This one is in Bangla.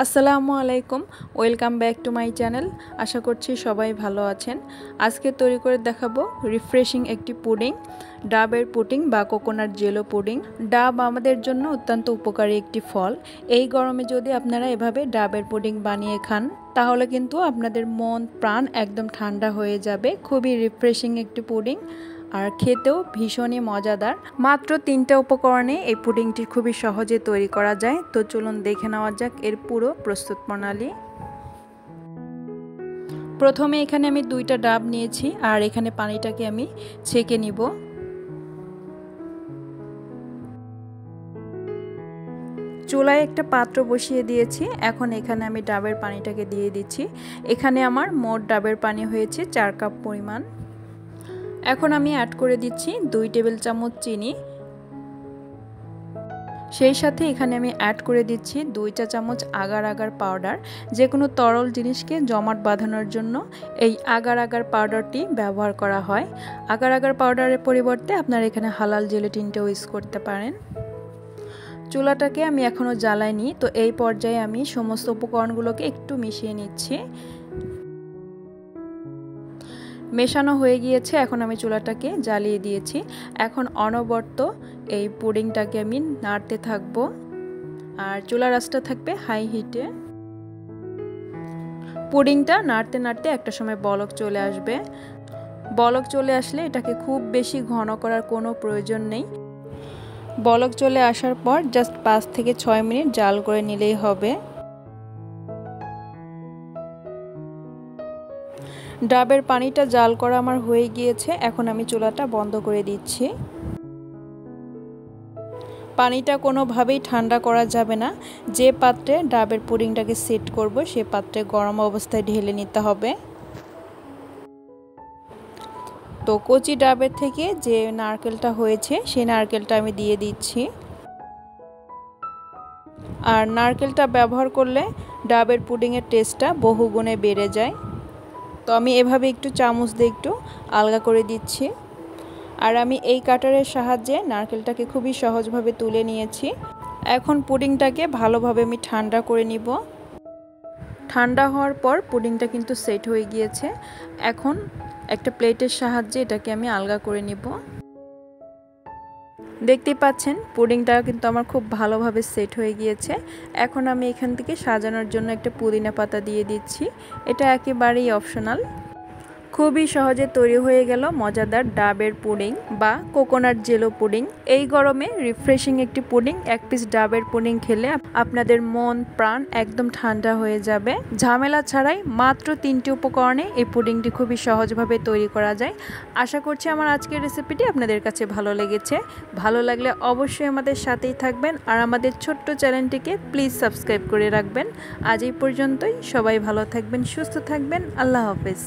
আসসালামু আলাইকুম, welcome back to my channel. আশা করছি সবাই ভালো আছেন। আজকে তৈরি করে দেখাবো রিফ্রেশিং একটি পুডিং, ডাবের পুডিং বা কোকোনাট জেলো পুডিং। ডাব আমাদের জন্য অত্যন্ত উপকারী একটি ফল। এই গরমে যদি আপনারা এভাবে ডাবের পুডিং বানিয়ে খান তাহলে কিন্তু আপনাদের মন প্রাণ একদম ঠান্ডা হয়ে যাবে। খুবই রিফ্রেশিং একটি পুডিং আর খেতেও ভীষণই মজাদার। মাত্র 3টা উপকরণে এই পুডিংটি খুবই সহজে তৈরি করা যায়। তো চলুন দেখে নেওয়া যাক এর পুরো প্রস্তুত প্রণালী। প্রথমে এখানে আমি 2টা ডাব নিয়েছি আর এখানে পানিটাকে আমি ছেঁকে নিব। চুলায় একটা পাত্র বসিয়ে দিয়েছি। এখন এখানে আমি ডাবের পানিটাকে দিয়ে দিচ্ছি। এখানে আমার মোট ডাবের পানি হয়েছে 4 কাপ পরিমাণ। এখন আমি অ্যাড করে দিচ্ছি 2 টেবিল চামচ চিনি। সেই সাথে এখানে আমি অ্যাড করে দিচ্ছি 2 চা চামচ আগার আগার পাউডার। যে কোনো তরল জিনিসকে জমাট বাঁধানোর জন্য এই আগার আগার পাউডারটি ব্যবহার করা হয়। আগার আগার পাউডারের পরিবর্তে আপনারা এখানে হালাল জেলেটিনটাও ইউজ করতে পারেন। চুলাটাকে আমি এখনও জ্বালাইনি, তো এই পর্যায়ে আমি সমস্ত উপকরণগুলোকে একটু মিশিয়ে নিচ্ছি। মেশানো হয়ে গিয়েছে, এখন আমি চুলাটাকে জ্বালিয়ে দিয়েছি। এখন অনবরত এই পুডিংটাকে আমি নাড়তে থাকবো আর চুলার আঁচটা থাকবে হাই হিটে। পুডিংটা নাড়তে নাড়তে একটা সময় বলক চলে আসবে। বলক চলে আসলে এটাকে খুব বেশি ঘন করার কোনো প্রয়োজন নেই। বলক চলে আসার পর জাস্ট 5 থেকে 6 মিনিট জাল করে নিলেই হবে। ডাবের পানিটা জাল করা আমার হয়ে গিয়েছে। এখন আমি চুলাটা বন্ধ করে দিচ্ছি। পানিটা কোনোভাবেই ঠান্ডা করা যাবে না। যে পাত্রে ডাবের পুডিংটাকে সেট করব সে পাত্রে গরম অবস্থায় ঢেলে নিতে হবে। তো কচি ডাবের থেকে যে নারকেলটা হয়েছে সেই নারকেলটা আমি দিয়ে দিচ্ছি। আর নারকেলটা ব্যবহার করলে ডাবের পুডিংয়ের টেস্টটা বহুগুণে বেড়ে যায়। তো আমি এভাবে একটু চামচ দিয়ে একটু আলগা করে দিচ্ছি। আর আমি এই কাটারের সাহায্যে নারকেলটাকে খুবই সহজভাবে তুলে নিয়েছি। এখন পুডিংটাকে ভালোভাবে আমি ঠান্ডা করে নিব। ঠান্ডা হওয়ার পর পুডিংটা কিন্তু সেট হয়ে গিয়েছে। এখন একটা প্লেটের সাহায্যে এটাকে আমি আলগা করে নিব। দেখতেই পাচ্ছেন পুডিংটা কিন্তু আমার খুব ভালোভাবে সেট হয়ে গিয়েছে। এখন আমি এখান থেকে সাজানোর জন্য একটা পুদিনা পাতা দিয়ে দিচ্ছি। এটা একেবারেই অপশনাল। খুবই সহজে তৈরি হয়ে গেল মজাদার ডাবের পুডিং বা কোকোনাট জেলো পুডিং। এই গরমে রিফ্রেশিং একটি পুডিং, 1 পিস ডাবের পুডিং খেলে আপনাদের মন প্রাণ একদম ঠান্ডা হয়ে যাবে। ঝামেলা ছাড়াই মাত্র 3টি উপকরণে এই পুডিংটি খুবই সহজভাবে তৈরি করা যায়। আশা করছি আমার আজকের রেসিপিটি আপনাদের কাছে ভালো লেগেছে। ভালো লাগলে অবশ্যই আমাদের সাথেই থাকবেন আর আমাদের ছোট্ট চ্যানেলটিকে প্লিজ সাবস্ক্রাইব করে রাখবেন। আজ এই পর্যন্তই। সবাই ভালো থাকবেন, সুস্থ থাকবেন। আল্লাহ হাফেজ।